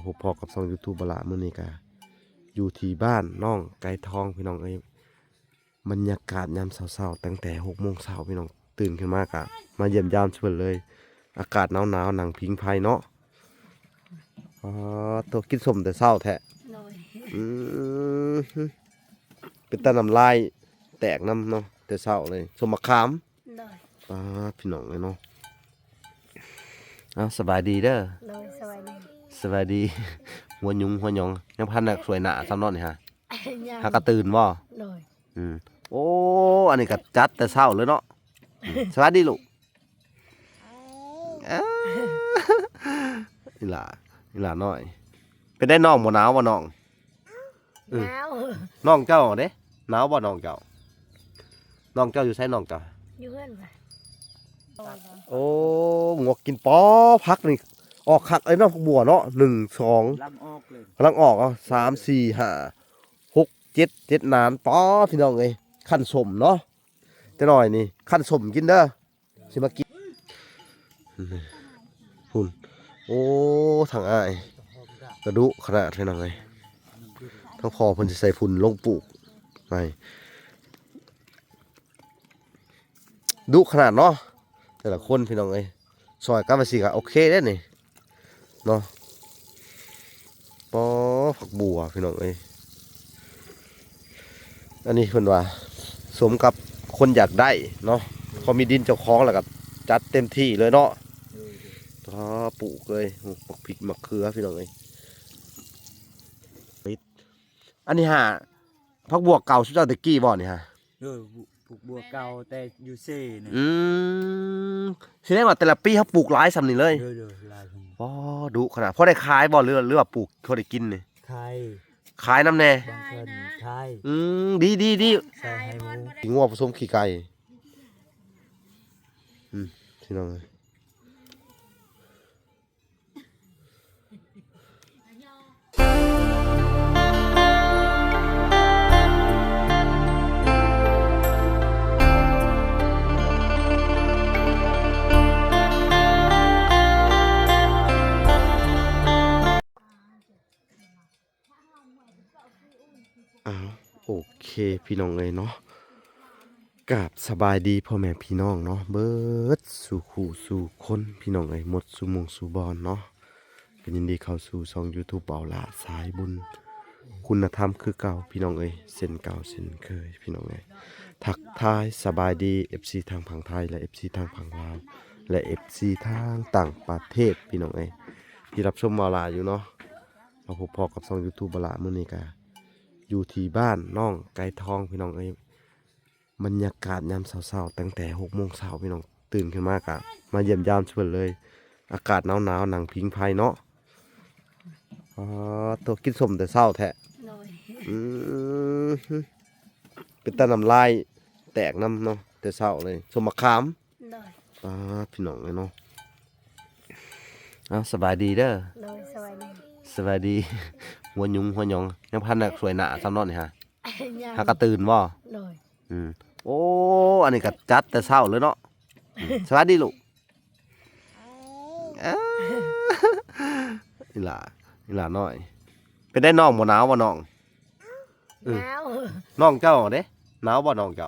ผมพอกับช่อง YouTube บละมื้อนี้ก็อยู่ที่บ้านน้องไก่ทองพี่น้องเอ้ยบรรยากาศยามเช้าๆตั้งแต่6 โมงเช้าพี่น้องตื่นขึ้นมากะมาเยี่ยมยามเพิ่นเลยอากาศหนาวๆหนังพิงไผเนาะอ๋อตัวกินส้มแต่เช้าแท้อืมเป็นตาน้ำลายแตกน้ำเนาะแต่เช้าเลยส้มมะขามอ๋อพี่น้องเลยเนาะสบายดีเด้อสบายดีหัวยุงหัวหยองยังพันน่ะสวยหน้าซ้ำนอนนี่ฮะหากระตื่นบ่โอ้อันนี้ก็จัดแต่เช้าเลยเนาะสวัสดีลูกนี่ล่ะน้อยเป็นได้น้องบ่หนาวบ่น้องหนาวน้องเจ้าเด้หนาวบ่น้องเจ้าอยู่ไสน้องเจ้าอยู่เพื่อนป่ะโอ้งวกกินป้อพักนี่ออกคักไอ้น้องบัวเนาะ1 2ลังออกเลยกำลังออก3 4 5 6 7นานป้อพี่น้องเอ้ยขั้นสมเนาะแต่น้อยนี่ขั้นสมกินเด้อสิมากินหุ่นโอ้ทางอ้ายกระดุขนาดพี่น้องเอ้ยทั้งพอเพิ่นสิใส่ฝุ่นลงปลูกไปดุขนาดเนาะแต่ละคนพี่น้องเอ้ยซอยกันไปสิก็โอเคได้นี่เนาะปอผักบัวพี่น้องเอ้ยอันนี้เพิ่นว่าสมกับคนอยากได้เนาะพอมีดินเจ้าของแล้วก็จัดเต็มที่เลยเนาะปลูกเลยปักพริกมะเขือพี่น้องเอ้ยอันนี้ฮะผักบัวเก่าสุดเจ้าตะกี้บ่นี่ฮะปลูกบัวเก่าแต่อยู่เซ่เนี่ยแสดงว่าแต่ละปีเขาปลูกหลายสำนี่เลยลายคนอ๋อดุขนาดพอได้ขายบ่หรือว่าปลูกเขาได้กินนี่ไข่ขายน้ำแน่บางคนไข่ดีใส่ให้หมู ขี้งัวผสมขี้ไก่พี่น้องเลยโอเคพี่น้องเลยเนาะกับสบายดีพ่อแม่พี่น้องเนาะเบิดสู่ขู่สู่คนพี่น้องเลยหมดสู่มงสู่บอลเนาะเป็นยินดีเข้าสู่ช่อง YouTube เบาละสายบุญคุณธรรมคือเก่าพี่น้องเอ้ยเส้นเก่าเส้นเคยพี่น้องเอ้ยทักทายสบายดี FC ทางฝั่งไทยและ FC ทางฝั่งลาวและ FC ทางต่างประเทศพี่น้องเอ้ยที่รับชมเบาละอยู่เนาะมาพบพอกับช่อง YouTube เบาละมื้อนี้ก็อยู่ที่บ้านน้องไก่ทองพี่น้องเอ้ยบรรยากาศยามเช้าๆตั้งแต่6 โมงเช้าพี่น้องตื่นขึ้นมากะมาเยี่ยมยามเพิ่นเลยอากาศหนาวๆหนังพิงไผเนาะอ๋อตัวกินส้มแต่เช้าแท้เป็นตาน้ำลายแตกน้ำเนาะแต่เช้าเลยส้มมะขามพี่น้องเลยเนาะสบายดีเด้อสบายดีหัวยุงหัวหยองยังพันน่ะสวยหน้าซ้ำนอนนี่ฮะหากระตื่นบ่โอ้อันนี้ก็จัดแต่เช้าเลยเนาะสวัสดีลูกนี่ล่ะน้อยเป็นได้น้องบ่หนาวบ่น้องหนาวน้องเจ้าเด้หนาวบ่น้องเจ้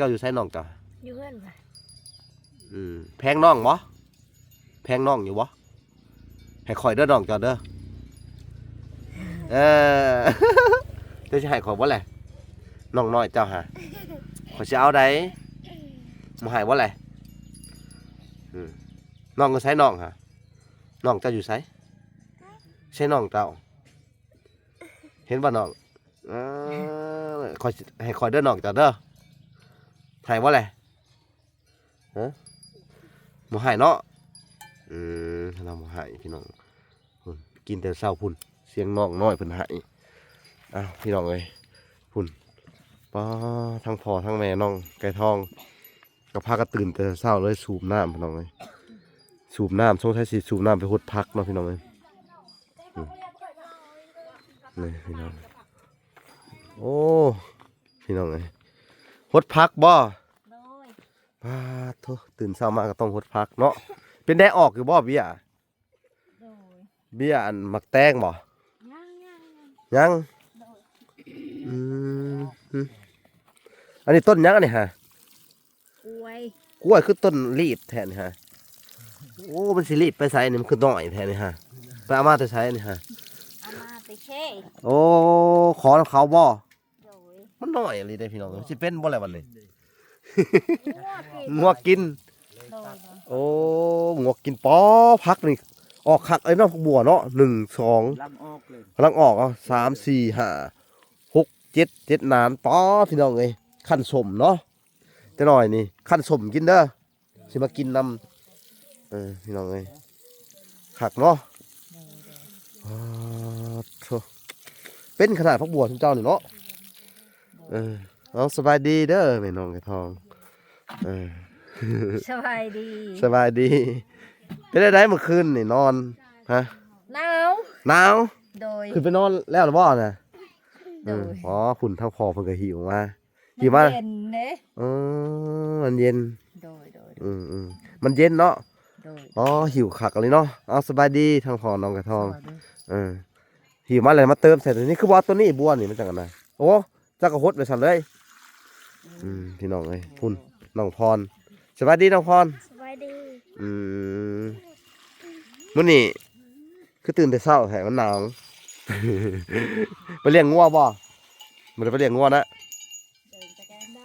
าอยู่ไสน้องเจ้าอยู่เพื่อนป่ะแพงน้องบ่แพงน้องอยู่บ่ให้ข่อยเด้อน้องเจ้าเด้อเดี๋ยวสิให้ข่อยบ่แหละน้องน้อยเจ้าหาข่อยสิเอาได้บ่ให้บ่แหละน้องก็ไสน้องหาน้องเจ้าอยู่ไสใช่น้องเจ้าเห็นบ่น้องข่อยให้ข่อยเด้อน้องเจ้าเด้อให้บ่แหละบ่ให้เนาะเราบ่ให้พี่น้องกินแต่เช้าพุ่นเสียงน้องน้อยเพิ่นให้พี่น้องเอ้ยพุ่นป้าทั้งพ่อทั้งแม่น้องไก่ทองก็พากันตื่นแต่เช้าเลยสูบน้ำพี่น้องเอ้ยสูบน้ำสงสัยสิสูบน้ำไปหดพักเนาะพี่น้องเอ้ยนี่พี่น้องโอ้พี่น้องเอ้ยหดพักบ่ป้าโธ่ตื่นเช้ามาก็ต้องหดพักเนาะเป็นได้ออกอยู่บ่เบี้ย เบี้ยอันหมักแตงบ่ ย่าง ยังอืมอันนี้ต้นยังอันนี้ฮะ อวย กล้วยคือต้นรีบแทนนี่ฮะโอ้มันสิรีบไปใส่นี่มันคือน้อยแทนนี่ฮะไปเอามาแต่ใช้นี่ฮะ เอามาไปเช่ โอ้ขอเขาบ่ โดย มันน้อยอะไรได้พี่น้องสิเป็นบ่อะไรวันนี้ งัวกิน งัวกิน โดย โอ้งัวกินป้อพักนี่ออกคักไอ้เนาะบัวเนาะ1 2 ลังออกเลย กำลังออกอ่ะ3 4 5 6 7นานป้อพี่น้องเอ้ยขั้นสมเนาะแต่น้อยนี่ขั้นสมกินเด้อสิมากินนำพี่น้องเอ้ยคักเนาะอ้าวโธ่เป็นขนาดพักบัวทุกเจ้านี่เนาะเอาสบายดีเด้อแม่น้องไอ้ทองเออ สบายดี สบายดีเป็นได้เมื่อคืนนี่นอนฮะ หนาว หนาว โดย ขึ้นไปนอนแล้วหรือบ่น่ะ โดย อ๋อคุณทั้งพอเพิ่นก็หิวมาหิวมา เย็นเด้ มันเย็น โดย มันเย็นเนาะ โดย อ๋อหิวคักเลยเนาะเอาสบายดีทั้งพอน้องกระทองหิวมาเลยมาเติมใส่ตัวนี้คือว่าตัวนี้บัวนี่มันจังกันนะโอ้จักกระหดไปสั่นเลยพี่น้องเอ้ยคุณน้องพรสบายดีน้องพร สบายดี มื้อนี้คือตื่นแต่เช้าแถมันหนาว ไปเลี้ยงงัวบ่มันได้ไปเลี้ยงงัวนะ เดินสแกนได้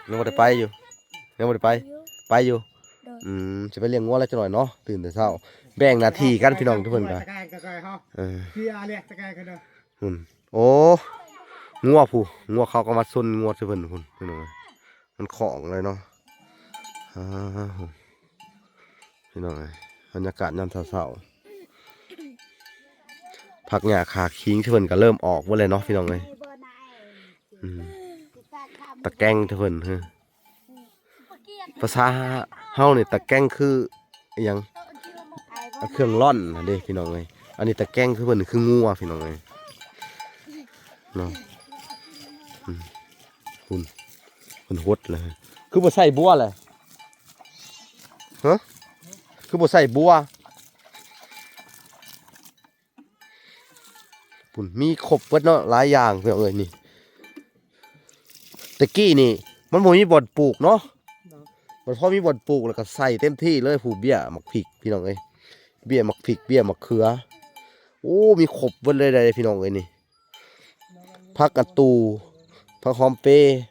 ยังบ่ได้ไปอยู่ยังบ่ได้ไปอยู่จะไปเลี้ยงงัวแล้วจังหน่อยเนาะตื่นแต่เช้าแบ่งหน้าที่กันพี่น้องทุกคนกันพี่อาเรียกสกายกันเด้อ โอ้งัวผู้งัวเขาก็มาซนงัวเพิ่นพุ่นพี่น้องมันของเลยเนาะพี่น้องบรรยากาศยามเช้าๆผักหญ้าขาคิงที่เพิ่นก็เริ่มออกหมดเลยเนาะพี่น้องเอ้ยตะแกงที่เพิ่นภาษาเฮานี่ตะแกงคืออิหยังเครื่องร่อนน่ะเด้พี่น้องเอ้ยอันนี้ตะแกงคือเพิ่นคืองัวพี่น้องเอ้ยเนาะคุณหดเลยคือบ่ใส่บัวเลยฮะคือบ่ใส่บัวปุ่นมีครบเบิดเนาะหลายอย่างพี่น้องเอ้ยนี่ตะกี้นี่มันบ่มีบ่อนปลูกเนาะมันพอมีบ่อนปลูกแล้วก็ใส่เต็มที่เลยผู้เบี้ยหมักพริกพี่น้องเอ้ยเบี้ยหมักพริกเบี้ยหมักเขือโอ้มีครบเบิดเลยได้พี่น้องเอ้ยนี่ผักกระตูผักหอมเป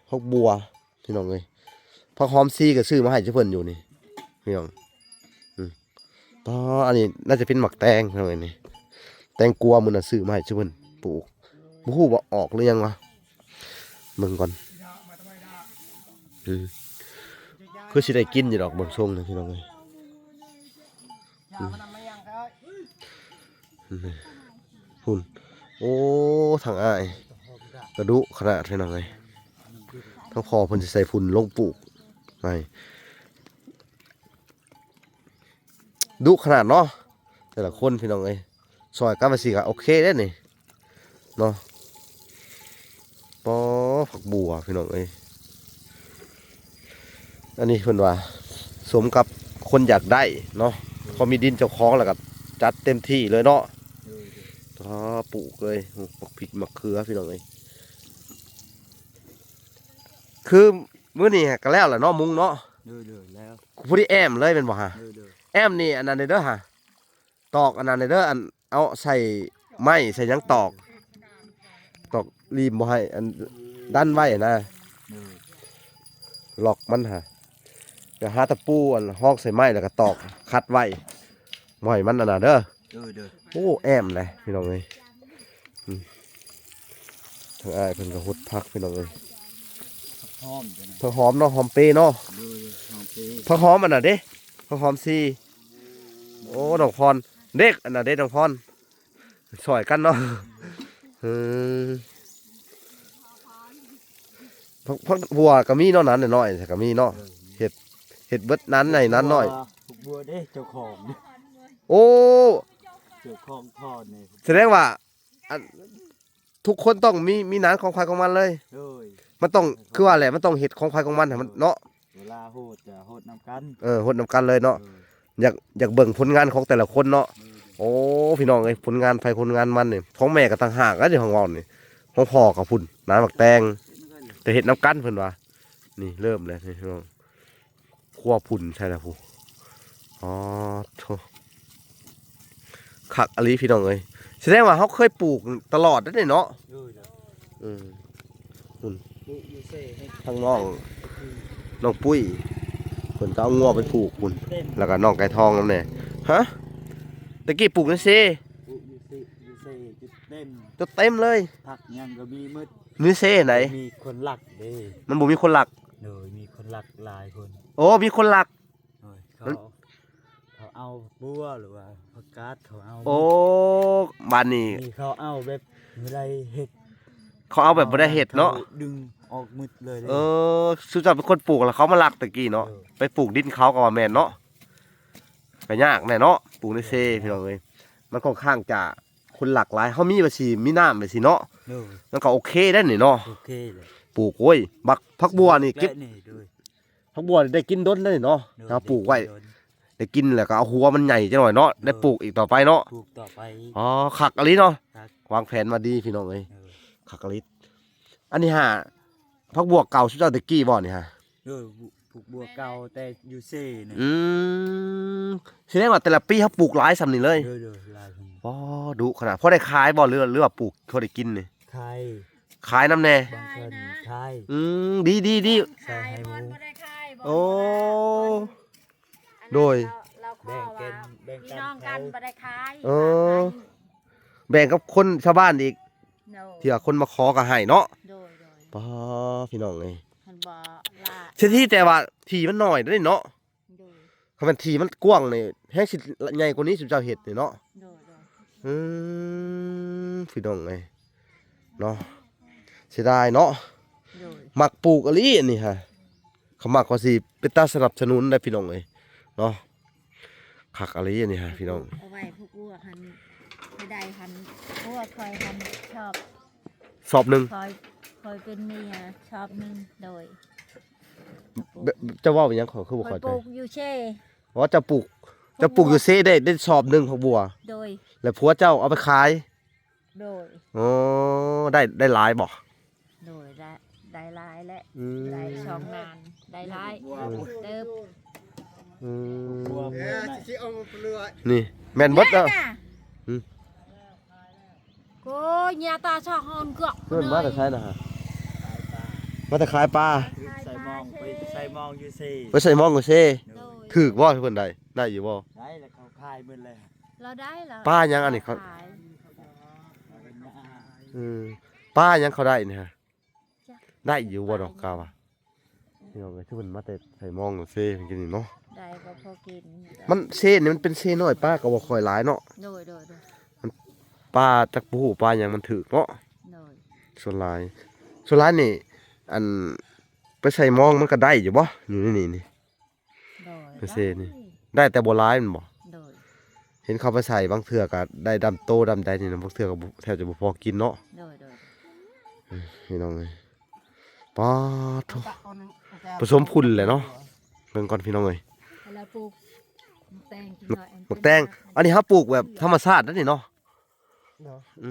ผักบัวพี่น้องเอ้ยผักหอมซีก็ซื้อมาให้เจ้าเพิ่นอยู่นี่พี่น้องต่ออันนี้น่าจะเป็นหมักแตงพี่น้องเอ้ยนี่แตงกัวมื้อน่ะซื้อมาให้เจ้าเพิ่นปลูกบ่ฮู้ว่าออกหรือยังวะเบิ่งก่อนคือสิได้กินอยู่ดอกเบิ่งทรงนะพี่น้องเอ้ยหุ่นโอ้ทางอ้ายกระดุขนาดพี่น้องเอ้ยทั้งพอเพิ่นสิใส่ฝุ่นลงปลูกไปดุขนาดเนาะแต่ละคนพี่น้องเอ้ยซอยกันไปสิก็โอเคเด้นี่เนาะปอผักบัวพี่น้องเอ้ยอันนี้เพิ่นว่าสมกับคนอยากได้เนาะพอมีดินเจ้าของแล้วก็จัดเต็มที่เลยเนาะปลูกเลยหมักพริกหมักเขือพี่น้องเอ้ยคือมื้อนี้ก็แล้วแหละเนาะมุงเนาะ เด้อแล้ว ผู้ที่แอมเลยเป็นบ่ฮะ เด้อ แอมนี่อันนั้นเด้อฮะตอกอันนั้นเด้ออันเอาใส่ไม้ใส่หยังตอกรีมบ่ให้อันดันไว้นะ เด้อ ล็อกมันฮะเดี๋ยวหาตะปูอันห้องใส่ไม้แล้วก็ตอกคัดไว้บ่ให้มันอันน่ะเด้อ เด้อ โอ้แอมเลยพี่น้องเอ้ยทางอ้ายเพิ่นก็ฮดพักพี่น้องเอ้ย หอมจัง ผักหอมเนาะหอมเปเนาะ เด้อหอมปี ผักหอมอันน่ะเด้ผักหอมซีโอ้น้องพรเด็กอันน่ะเด้น้องพรสอยกันเนาะพักบัวก็มีเนาะนั้นน้อยๆแต่ก็มีเนาะเห็ดเบิดนั้นในนั้นน้อย ผูกบัวเด้เจ้าของ โอ้ เจ้าของทอดนี่ แสดงว่าอันทุกคนต้องมีนั้นของใครของมันเลย เด้อ มันต้องคือว่าแหละมันต้องเห็ดของใครของมันให้มันเนาะ เวลาโหดจะโหดน้ำกัน หดนำกันเลยเนาะอยากเบิ่งผลงานของแต่ละคนเนาะ โอ้พี่น้องเอ้ยผลงานไฟคนงานมันนี่ของแม่ก็ต่างหากแล้วเดี๋ยวของเรานี่ของพ่อกับพุ่นน้ำหมักแตงแต่เห็ดน้ำกันเพิ่นว่านี่เริ่มเลยนี่พี่น้องคั่วพุ่นใช่แล้วผู้อ๋อโธ่คักอลีพี่น้องเอ้ยแสดงว่าเขาเคยปลูกตลอดนั่นนี่เนาะ ดูเด้อ อืม ดูอยู่เซ่ให้ ทางน้องปุ้ยเพิ่นก็เอางัวไปปลูกพุ่น เต็ม แล้วก็น้องไก่ทองนั่นแหละฮะตะกี้ปลูกนั่นสิ อยู่เซ่จุดเต็ม จนเต็มเลย ผักยังก็มีมืด นี่เซ่ไหน มีคนหลักเด้ มันบ่มีคนหลัก โดยมีคนหลักหลายคน โอ้มีคนหลัก โดยเขาเอาบัวหรือว่าผักกาดเขาเอา โอ้บ้านนี้ นี่เขาเอาแบบไม่ได้เห็ด เขาเอาแบบบ่ได้เห็ดเนาะ ดึงออกมืดเลย เออสุดท้ายเป็นคนปลูกแล้วเขามาหลักตะกี้เนาะไปปลูกดินเขาก็ว่าแม่นเนาะก็ยากแน่เนาะปลูกในเซ่พี่น้องเอ้ยมันค่อนข้างจะคนหลากหลายเฮามีบ่สิมีน้ำบ่สิเนาะ โดย มันก็โอเคได้นี่เนาะ โอเคเลย ปลูกโอ้ยบักผักบัวนี่เก็บ และนี่ด้วย ผักบัวนี่ได้กินดนได้เนาะ โดย ถ้าปลูกไว้ได้กินแล้วก็เอาหัวมันใหญ่จังหน่อยเนาะได้ปลูกอีกต่อไปเนาะ ปลูกต่อไป อ๋อคักอะลิเนาะ ครับ วางแผนมาดีพี่น้องเอ้ย โดย คักอะลิอันนี้ฮะผักบัวเก่าสุดเจ้าตะกี้บ่นี่ฮะ โดยปลูกบัวเก่าแต่อยู่เซ่เนี่ย อืมแสดงว่าแต่ละปีเขาปลูกหลายสำนี่เลย โดยลายคน อ๋อดุขนาดพอได้ขายบ่หรือว่าปลูกเขาได้กินนี่ ไข่ ขายน้ำแน่ บางคนไข่ ดี ใส่ให้หมู บ่ได้ขายบ่ โอ้ อันนั้น โดย เราขอ แบ่งกั ว่าน แบ่ง พี่ กัน น้องกันบ่ได้ขาย เออ แบ่งกับคนชาวบ้านอีก โดย เที่ยคนมาขอก็ให้เนาะ โดย ป้าพี่น้องเอ้ย เพิ่นบ่ล่า เช่นที่แต่ว่าทีมันน้อยเด้อเนาะ โดย คำเป็นทีมันกว้างนี่แห้งสิใหญ่กว่านี้สุดเจ้าเห็ดนี่เนาะ โดย พี่น้องเอ้ยเนาะเสียดายเนาะ โดย มักปลูกอะลีอันนี้ฮะเขามักก็สิเป็นตาสนับสนุนได้พี่น้องเอ้ยเนาะคักอะลีอันนี้ฮะพี่น้อง เอาไว้พวกอ้วกหันไม่ได้หันอ้วกคอยหันชอบ สอบหนึ่ง คอยเป็นเมียชอบหนึงโดย จะว่าเป็นหยังขอคือบ่ คอ เข้าย ใจ ปลูกอยู่เช่ ว่าจะปลูกอยู่เซได้สอบหนึ่งของบัว โดย แล้วผัวเจ้าเอาไปขาย โดย อ๋อได้หลายบ่ โดยได้หลายและ อืม ได้ช่องงานได้หลายเติบ อืม บัว เอ้ยสิเอาเรือ นี่แม่นเบิดเด้อ อืม โอ้ยญาตาชอบฮอนเกาะ เพิ่นมาแต่ใช้นะฮะมาแต่ขายปลา ใส่มองไปใส่มองอยู่เซ่ ไปใส่หม้องก็เซ โดย ถูกบ่เพิ่นได้อยู่บ่ ได้แล้วเขาคายหมืดเลย เราได้แล้ว ป้ายังอันนี้เขา ขาย ป้ายังเขาได้นี่ฮะได้อยู่บ่ดอกกาวะพี่น้องเอ้ยที่เพิ่นมาแต่ใส่หม้องก็เซเพิ่นกินนี่เนาะ ได้ก็พอกิน มันเซนี่มันเป็นเซน้อยป้าก็บ่ค่อยหลายเนาะ โดย ป้าจักบ่ฮู้ป้าหยังมันถูกเนาะ โดย ส่วนหลายนี่อันไปใส่หมองมันก็ได้อยู่บ่อยู่ในนี่ โดย ไปเซ่นี่ ได้แต่บ่หลายมันบ่ โดย เห็นเขาไปใส่บางเทื่อก็ได้ดำโตดำใดนี่นะบางเทื่อก็บ่แทบจะบ่พอกินเนาะ โดย พี่น้องเอ้ยป้าโธ่ผสมพุ่นแหละเนาะเบิ่งก่อนพี่น้องเอ้ย เวลาปลูกมะแตงกินหน่อย บักแตงอันนี้เฮาปลูกแบบธรรมชาตินั่นนี่เนาะอื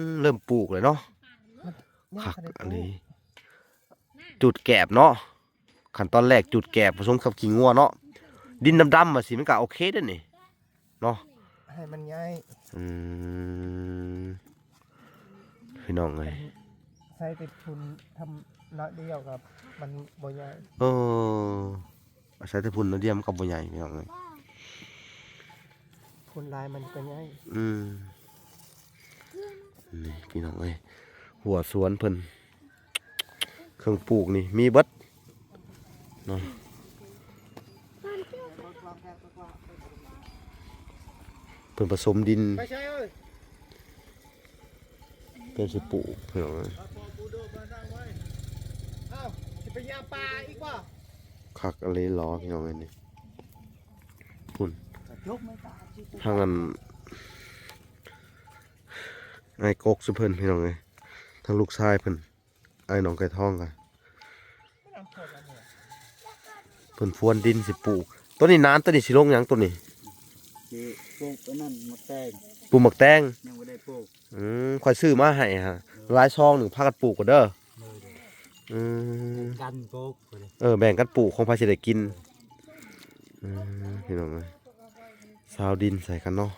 มเริ่มปลูกเลยเนาะผักอันนี้ จุดแกบเนาะขั้นตอนแรกจุดแกบผสมกับขี้งัวเนาะดินดำๆมาสิมันก็โอเคเด้อนี่เนาะ ให้มันง่าย อืมพี่น้องเลย ใส่ติดทุนทำน้อยเดียวกับมันบ่ใหญ่ เออใช้แต่พุ่นแล้วเดียมนกับบ่ใหญ่พี่น้องเลย ทุนลายมันก็ง่าย อืมนี่พี่น้องเลยหัวสวนเพิ่นเครื่องปลูกนี่มีเบิดเนาะเพิ่นผสมดิน ไม่ใช่เอ้ย เพิ่นสิปลูกพี่น้องเอ้ย เอาพอปูโดดมาตั้งไว้เอ้าสิไปยาปลาอีกว่า คักอะไรล้อพี่น้องเอ้ยนี่พุ่น ยกไม่ตาจิ ทางนั้นไอ้กกสุเพิ่นพี่น้องเอ้ยทางลูกชายเพิ่นไอ้น้องไก่ทองกันเพิ่นพรวนดินสิปลูกต้นนี้นานต้นนี้สิลงหยังต้นนี้ สิปลูกอันนั้นมะแตง ปลูกหมักแตง ยังบ่ได้ปลูก ค่อยซื้อมาให้ฮะหลายซองหนึ่งพากันปลูกกันเด้อ เลย อืม กันปลูกไปเลย แบ่งกันปลูกของพาสิได้กินพี่น้องเอ้ยซาวดินใส่กันเนาะ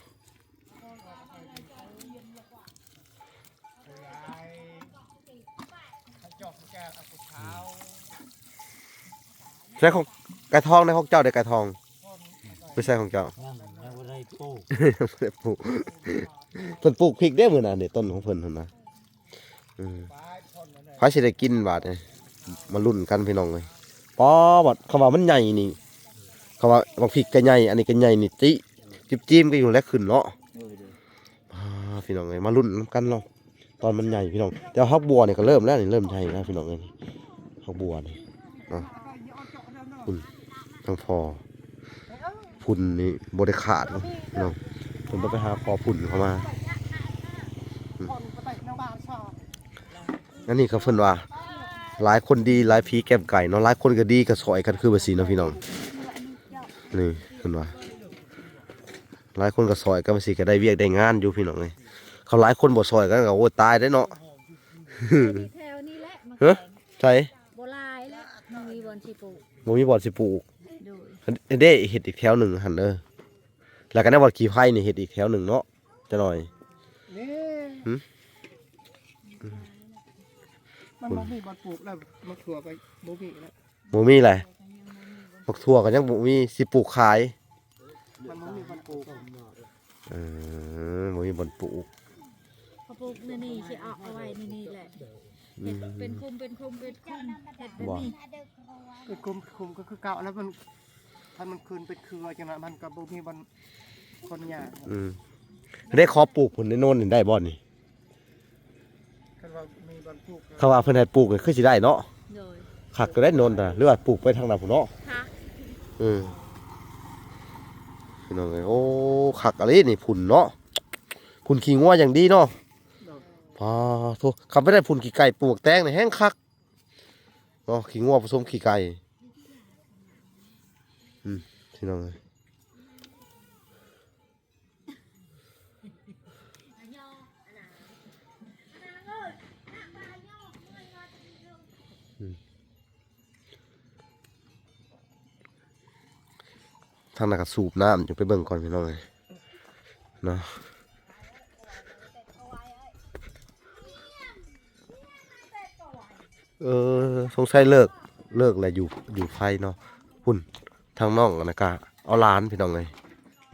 ใช่ของไก่ทองในของเจ้าเด็กไก่ทองไม่ใช่ของเจ้า ยังบ่ได้ปลูก ยังบ่ได้ปลูกเพิ่นปลูกพริกได้มื้อน่ะนี่ต้นของเพิ่นหั่นนะพาสิได้กินบาดนี่มาลุ้นกันพี่น้องเอ้ยป๋อบัดคำว่ามันใหญ่นี่คำว่าบางพริกก็ใหญ่อันนี้ก็ใหญ่นี่จิ้มก็อยู่แล้วขึ้นเนาะ เลย พี่น้องเอ้ยมาลุ้นน้ำกันเนาะตอนมันใหญ่พี่น้องแต่ฮักบัวเนี่ยก็เริ่มแล้วนี่เริ่มใหญ่แล้วพี่น้องเอ้ยฮักบัวนี่เนาะพุ่นทั้งพอพุ่นนี่บริขาดเนาะพี่น้องผมต้องไปหาพอพุ่นเข้ามานั่นนี่ก็เพิ่นว่าหลายคนดีหลายผีแก้มไก่เนาะหลายคนก็ดีก็ซอยกันคือว่าซี่เนาะพี่น้องนี่เพิ่นว่าหลายคนก็ซอยกันว่าซี่ก็ได้เวียกได้งานอยู่พี่น้องเอ้ยเขาหลายคนบ่ซอยกันก็โอ้ตายได้เนาะ แถวนี้แหละมัน เฮ้ยใช่ โบราณแล้วมันมีบอนชีปลูก บ่มีบ่อนสิปลูก โดย เด้เฮ็ดอีกแถวหนึงหั่นเด้อแล้วก็ในบ่อนขี้ไผ่นี่เฮ็ดอีกแถวหนึงเนาะจะหน่อย นี่ หืม มันบ่มีบอนปลูกแล้วมะเขือก็บ่มีแล้ว บ่มีแหละบักทั่วก็ยังบ่มีสิปลูกขาย มันบ่มีบอนปลูก บ่มีบ่อนปลูก เขาปลูกนี่สิเอาไว้นี่แหละเฮ็ดเป็นคุมเฮ็ดแบบนี้ คือคุมก็คือเก่าแล้วมันถ้ามันคืนเป็นเครือจังนั้นมันก็บ่มีบอนคนหญ้า ได้ขอปลูกผลในโน่นนี่ได้บ่นี่ คันว่ามีบอนปลูก เขาว่าเพิ่นให้ปลูกนี่คือสิได้เนาะ โดย คักก็ได้โน่นน่ะหรือว่าปลูกไปทางนั้นพุ่นเนาะ ค่ะ พี่น้องเอ้ยโอ้คักอะไรนี่พุ่นเนาะพุ่นขี้งัวอย่างดีเนาะพอโทคำไม่ได้พุ่นขี้ไก่ปลูกแตงนี่แห้งคักเนาะขี้งัวผสมขี้ไก่พี่น้องเอ้ยทางนั้นก็สูบน้ำอยู่ไปเบิ่งก่อนพี่น้องเอ้ยเนาะสงสัยเลิกแล้วอยู่ไฟเนาะพุ่นทางน้องนะกะเอาล้านพี่น้องเลย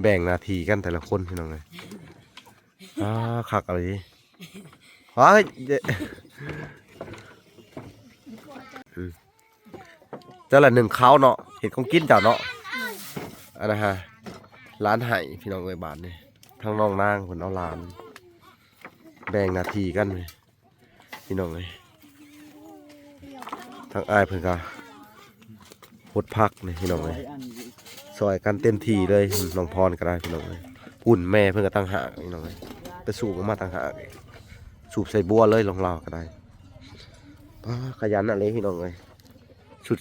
แบ่งหนาทีกันแต่ละคนพี่น้องเลยคักอะไรดิว้ายเจ้าละหนึ่งเขาเนาะเห็ดของกินเจ้าเนาะอันนะฮะร้านไห่พี่น้องเลยบาทนี่ทางน้องนางคนเอาล้าน แบ่งหนาทีกันเลยพี่น้องเลยทางอ้ายเพิ่นก็หดพักนี่พี่น้องเลยซอยกันเต็มที่เลยน้องพรก็ได้พี่น้องเลยปุ่นแม่เพิ่นก็ตั้งหากพี่น้องเลยไปสูบออกมาตั้งหากสูบใส่บัวเลยลองเราก็ได้ขยันอะไรพี่น้องเลย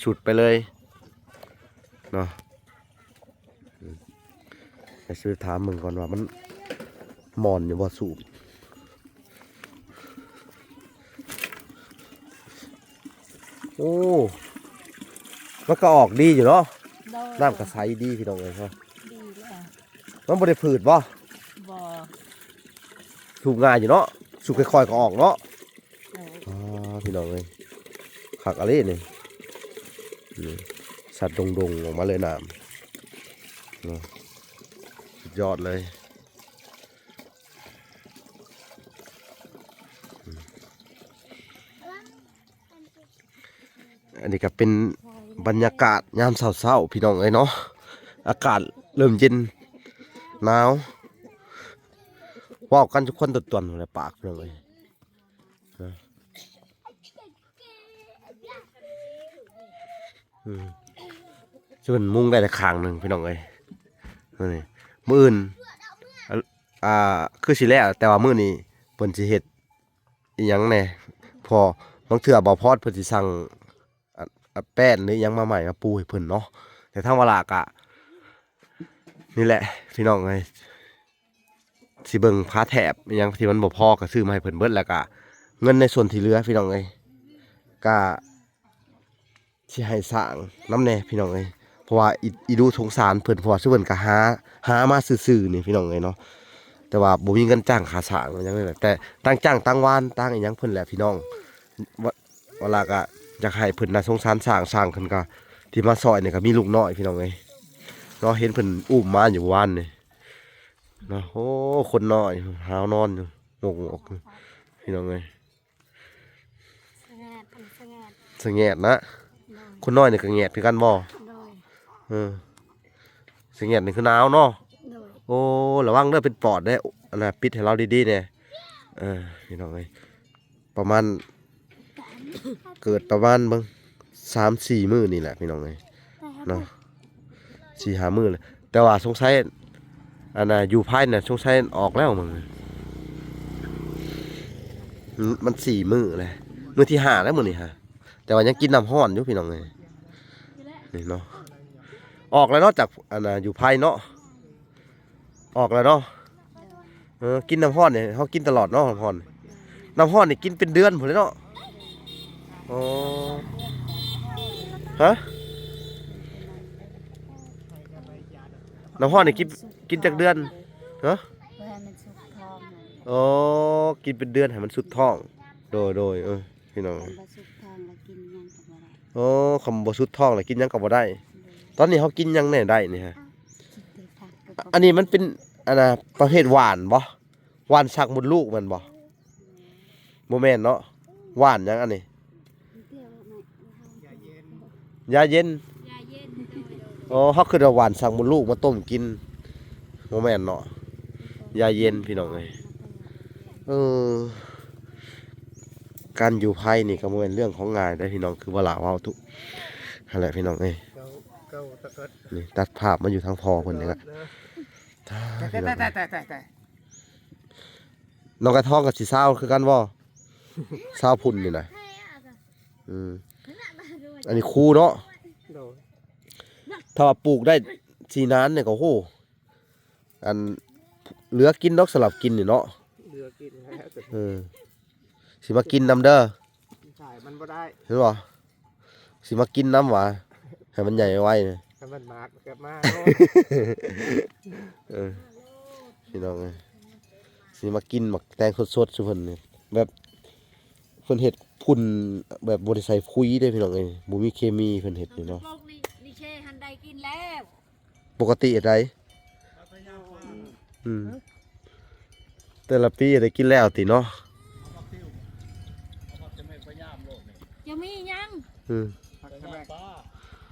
สุดๆไปเลยเนาะไปซื้อถามมึงก่อนว่ามันหมอนอยู่บ่สูบโอ้มันก็ออกดีอยู่เนาะ โดย น้ำกระใสดีพี่น้องเลยครับ ดีแล้ว มันบ่ได้ผืดบ่ บ่ สูบง่ายอยู่เนาะสูบค่อยๆก็ออกเนาะ โอ้ย พี่น้องเลยขักอะไรนี่สัตว์ดงๆออกมาเลยน้ำเนาะสุดยอดเลยอันนี้ก็เป็นบรรยากาศยามเช้าๆพี่น้องเอ้ยเนาะอากาศเริ่มเย็นหนาวว่าวกันทุกคนตุ่นๆในปากพี่น้องเอ้ยส่วนมุ้งได้แต่ข้างหนึ่งพี่น้องเอ้ยนี่มื้ออื่นคือสิแล้วแต่ว่ามื้อนี้เพิ่นสิเฮ็ดอีหยังแหน่พอบางเทื่อบ่พอดเพิ่นสิสั่งแป้นหรือหยังมาใหม่มาปูให้เพิ่นเนาะแต่ทางวลากะ นี่แหละพี่น้องเอ้ยสิเบิ่งพาแถบอิหยังที่มันบ่พอก็ซื้อมาให้เพิ่นเบิดแล้วก็เงินในส่วนที่เหลือพี่น้องเอ้ยก็สิให้สร้างน้ำแน่พี่น้องเอ้ยเพราะว่าอีดูสงสารเพิ่นเพราะว่าซุเพิ่นก็หามาซื่อๆนี่พี่น้องเอ้ยเนาะแต่ว่าบ่มีเงินจ้างค่าสร้างอิหยังเลยแต่ตั้งจ้างตั้งวานตั้งอิหยังเพิ่นแหละพี่น้องเวลาก็อยากให้เพิ่นน่ะสงสารสร้างเพิ่นก็ที่มาซอยนี่ก็มีลูกน้อยพี่น้องเอ้ยเนาะเห็นเพิ่นอุ้มมาอยู่วานนี่เนาะโอ้คนน้อยหาวนอนอยู่งกๆพี่น้องเอ้ยสงแงดนะคนน้อยนี่ก็แงดคือกันบ่เออสงแงดนี่คือหนาวเนาะโอ้ระวังเด้อเป็นปอดได้อันน่ะปิดให้เราดีๆเนี่ยพี่น้องเอ้ยประมาณเกิดประมาณเบิ่ง3-4 มื้อนี่แหละพี่น้องเอ้ยเนาะ4-5 มื้อเลยแต่ว่าสงสัยอันน่ะอยู่ภายน่ะสงสัยออกแล้วมึงมัน4 มื้อเลยมื้อที่5แล้วมื้อนี้ฮะแต่ว่ายังกินน้ำร้อนอยู่พี่น้องเอ้ยนี่เนาะออกแล้วเนาะจากอันน่ะอยู่ภายเนาะออกแล้วเนาะกินน้ำร้อนเนี่ยเขากินตลอดเนาะน้ำร้อนนี่กินเป็นเดือนพุ่นเลยเนาะอ๋อฮะน้ำร้อนนี่กินจากเดือนเนาะอ๋อกินเป็นเดือนให้มันสุดท้องโดยพี่น้องอ๋อคำบ่สุดท้องเลยกินหยังก็บ่ได้ตอนนี้เขากินหยังแน่ได้นี่ฮะอันนี้มันเป็นอันน่ะประเภทหวานบ่หวานสักมดลูกมันบ่โมแม่นเนาะหวานหยังอันนี้ยาเย็นอ๋อเขาคือหวานสักมดลูกมาต้มกินโมแม่นเนาะยาเย็นพี่น้องเอ้ยการอยู่ไผนี่ก็บ่แม่นเรื่องของง่ายได้พี่น้องคือว่าล่ะเว้าทุกนั่นแหละพี่น้องเอ้ยนี่ตัดภาพมาอยู่ทางพอเพิ่นนี่ล่ะแต่น้องกระท้องกับสิเศร้าคือกันบ่เศร้าพุ่นนี่นะอันนี้คูเนาะถ้าว่าปลูกได้4 นานเนี่ยก็โหอันเหลือกินดอกสลับกินนี่เนาะเหลือกินแล้วสิมากินน้ำเด้อใช่มันบ่ได้เห็นบ่สิมากินน้ำหวะให้มันใหญ่ไว้เนี่ยให้มันมากเก็บมาพี่น้องสิมากินหมักแตงสดๆซุเพิ่นนี่แบบเพิ่นเฮ็ดพุ่นแบบบ่ได้ใส่ปุ๋ยเด้พี่น้องเอ้ยบ่มีเคมีเพิ่นเฮ็ดนี่เนาะนี่เชหันใดกินแล้วปกติอะไรแต่ละปีได้กินแล้วติเนาะจะมียัง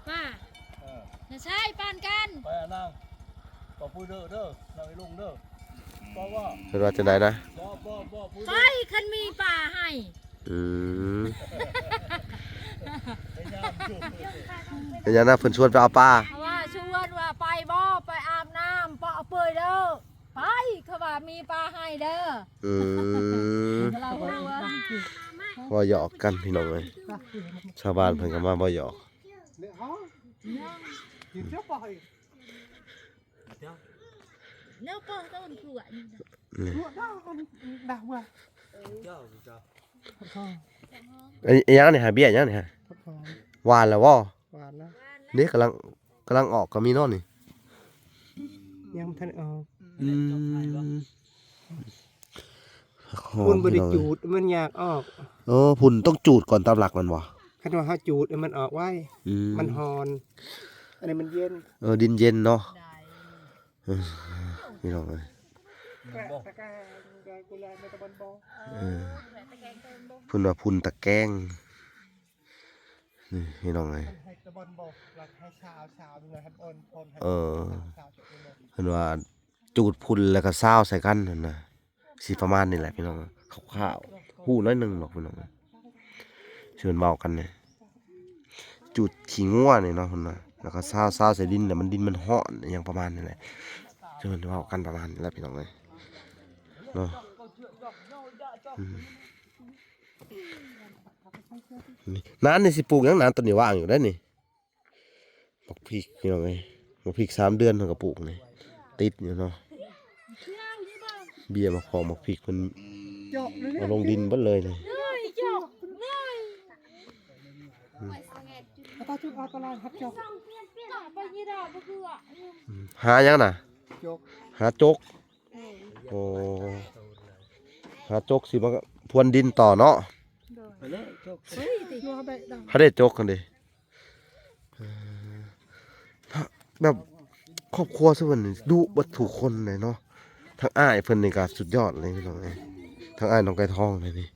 ป้าจะใช่ปานกันไปนั่งก็พูดเด้อนั่งไอ้ลุงเด้อเป็นว่าจะไหนนะไปคันมีป่าให้เป็นยังนะเพิ่นชวนไปเอาปลาว่าชวนว่าไปบ่ไปอาบน้ำปะเปื่อยเด้อไปเขาว่ามีปลาให้เด้อบ่หยอกกันพี่น้องเอ้ยชาวบ้านเพิ่นก็มาบ่หยอกเนื้อปองต้นขวดไอ้ยังนี่หาเบี้ยยังนี่ฮะหวานแล้วบ่หวานแล้วนี่กำลังออกก็มีเนาะนี่ยังทันออกพุ่นบ่ได้จูดมันอยากออกพุ่นต้องจูดก่อนตามหลักมันบ่คันว่าเฮาจูดมันออกไว้มันฮอนอันนี้มันเย็นดินเย็นเนาะพี่น้องเอ้ยพุ่นว่าพุ่นตะแกงนี่พี่น้องเอ้ยเพิ่นว่าจูดพุ่นแล้วก็ซาวใส่กันนั่นน่ะสิประมาณนี้แหละพี่น้องคร่าวๆฮู้น้อยนึงหรอกพี่น้องเชิญเว้ากันเนี่ยจูดขี้งัวนี่เนาะเพิ่นว่าแล้วก็ซาวใส่ดินแล้วมันดินมันฮ้อนอย่างประมาณนี้แหละเชิญเว้ากันประมาณนี้แหละพี่น้องเอ้ยเนาะนานนี่สิปลูกยังนานต้นนี้ว่างอยู่ได้นี่บักพริกพี่น้องเอ้ยบักพริก3 เดือนเพิ่นก็ปลูกนี่ ติดอยู่เนาะเบียร์มาขอมาพริกมัน เจาะเลย เอาลงดินเบิดเลยเลย ตาจุกเอาตลาดครับเจาะ หายังน่ะ เจาะ หาจกโอ้หาจกสิมาพรวนดินต่อเนาะ ไปเลยจก นัวได้ดัง เขาได้จกกันดิแบบครอบครัวซะเพิ่นนี่ดุเบัดทุกคนเลยเนาะทั้งอ้ายเพิ่นนี่ก็สุดยอดเลยพี่น้องเอ้ยทั้งอ้ายน้องไก่ทองเลยนี่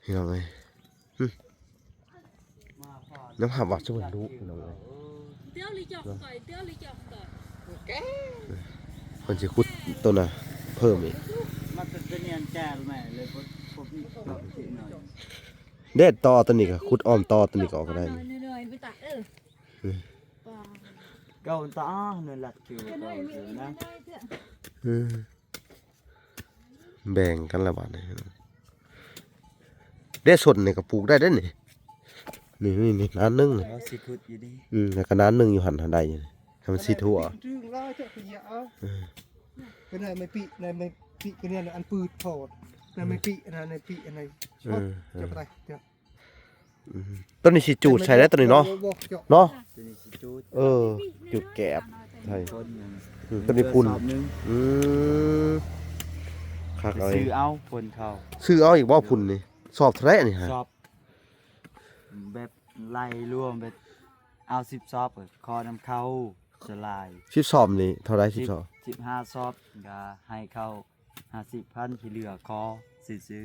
พี่น้องเอ้ยน้ำหาวัดซะเพิ่นดุพี่น้องเอ้ยเพิ่นสิขุดต้นน่ะเพิ่มอีก มันเป็นเนียนแก่แม่เลยผมสิหน่อย เด็ดต่อตัวนี้ก็ขุดอ้อมต่อตัวนี้ก็ออกก็ได้นี่ เก่าตาเนื้อหลักคิวเก่าอยู่นะ อืมแบ่งกันละบาดนี่เด็ดสดนี่ก็ปลูกได้เด้อนี่นี่น้ำนึงนี่ แล้วสิคุดอยู่ดี แล้วก็น้ำนึงอยู่หั่นใดอยู่นี่ให้มันสิทั่ว จึงล่าเจาะขยะเป็นอะไรไม่ปีในไม่ปีกันเนี่ยอันปืดโผดในไม่ปีอันในปีอันในชอบจะไปเดี๋ยว ต้นนี้สิจูดใส่ได้ตัวนี้เนาะ บอกเจาะ เนาะ ตัวนี้สิจูด จุดแกบใช่ คนหนึ่ง ต้นนี้พุ่น สอบหนึง คักเอา ซื้อเอาคนเขา ซื้อเอาอีกบ่พุ่นนี่สอบเท่าไหร่นี่ฮะ สอบแบบไล่รวมแบบเอา10 สอบคอนำเข้าสลาย 10สอบนี่เท่าไหร่10สอบ 15 สอบก็ให้เข้า50,000ที่เหลือคอซื้อ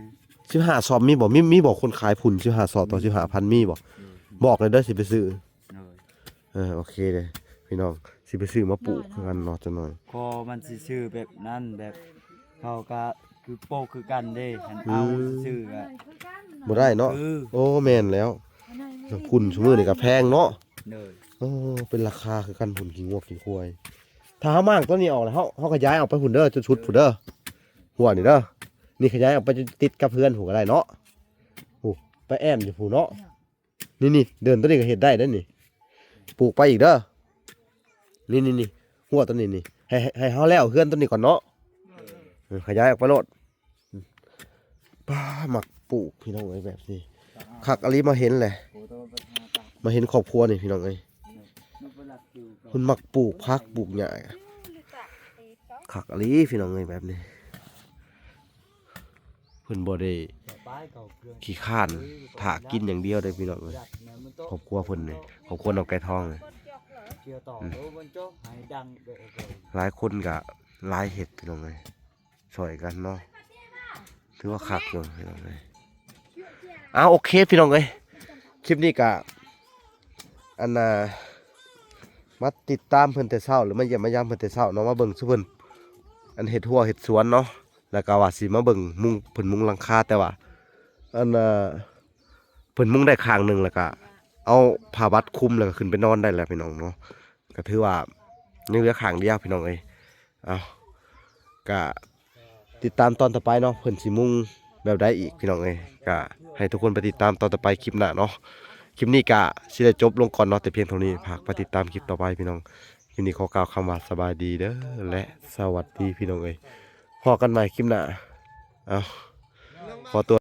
15สอบมีบ่มีบ่คนขายพุ่น15สอบต่อ 15,000 มีบ่บอกเลยเด้อสิไปซื้อ เลย โอเคเลยพี่น้องสิไปซื้อมาปลูกคือกันเนาะจังหน่อย คอมันสิซื้อแบบนั้นแบบเขาก็คือโปกคือกันเด้หันเอาซื้อก็ บ่ได้เนาะ คือ โอ้แม่นแล้วพุ่นซุมื้อนี่ก็แพงเนาะ เลย โอ้เป็นราคาคือกันพุ่นกินงวกกินควายถ้าเฮามางต้นนี้ออกแล้วเฮาขยายออกไปพุ่นเด้อจนชุดพุ่นเด้อหัวนี่เด้อนี่ขยายออกไปจนติดกับเพื่อนหูก็ได้เนาะโอ้ไปแอมอยู่ผู้เนาะนี่เดินต้นนี้ก็เฮ็ดได้เด้อนี่ปลูกไปอีกเด้อนี่หัวต้นนี้นี่ให้เฮาแล้วเพื่อนต้นนี้ก่อนเนาะขยายออกไปโลดป้าหมักปลูกพี่น้องเอ้ยแบบนี้คักอลีมาเห็นแหละ โอ้ตัวปัญหาตา มาเห็นครอบครัวนี่พี่น้องเอ้ย มันเป็นหลักอยู่ก็ เพิ่นมักปลูกผักปลูกหญ้าคักอลีพี่น้องเอ้ยแบบนี้เพิ่นบ่ได้ ป้ายเก่าเครื่อง ขี้ข้านถากินอย่างเดียวได้พี่น้องเอ้ย ยัดแม่มันโต ครอบครัวเพิ่นนี่ครอบครัวน้องไก่ทองนี่ เชื่อต่อโอ้มันโจให้ดังเด้อ หลายคนก็หลายเฮ็ดพี่น้องเอ้ยช่วยกันเนาะถือว่าคักอยู่พี่น้องเอ้ยโอเคพี่น้องเอ้ยคลิปนี้ก็อันน่ะมาติดตามเพิ่นแต่เช้าหรือมาเยี่ยมมายามเพิ่นแต่เช้าเนาะมาเบิ่งซุเพิ่นอันเฮ็ดหัวเฮ็ดสวนเนาะแล้วก็ว่าสิมาเบิ่งมุงเพิ่นมุงหลังคาแต่ว่าอันเพิ่นมุงได้ข้างหนึงแล้วก็เอาผ้าบัดคลุมแล้วก็ขึ้นไปนอนได้แล้วพี่น้องเนาะก็ถือว่ายังเหลือข้างเดียวพี่น้องเอ้ยก็ติดตามตอนต่อไปเนาะเพิ่นสิมุงแบบใดอีกพี่น้องเอ้ยก็ให้ทุกคนไปติดตามตอนต่อไปคลิปหน้าเนาะคลิปนี้ก็สิได้จบลงก่อนเนาะแต่เพียงเท่านี้ฝากไปติดตามคลิปต่อไปพี่น้องคลิปนี้ขอกล่าวคำว่าสบายดีเด้อและสวัสดีพี่น้องเอ้ยพอกันใหม่คลิปหน้าขอตัว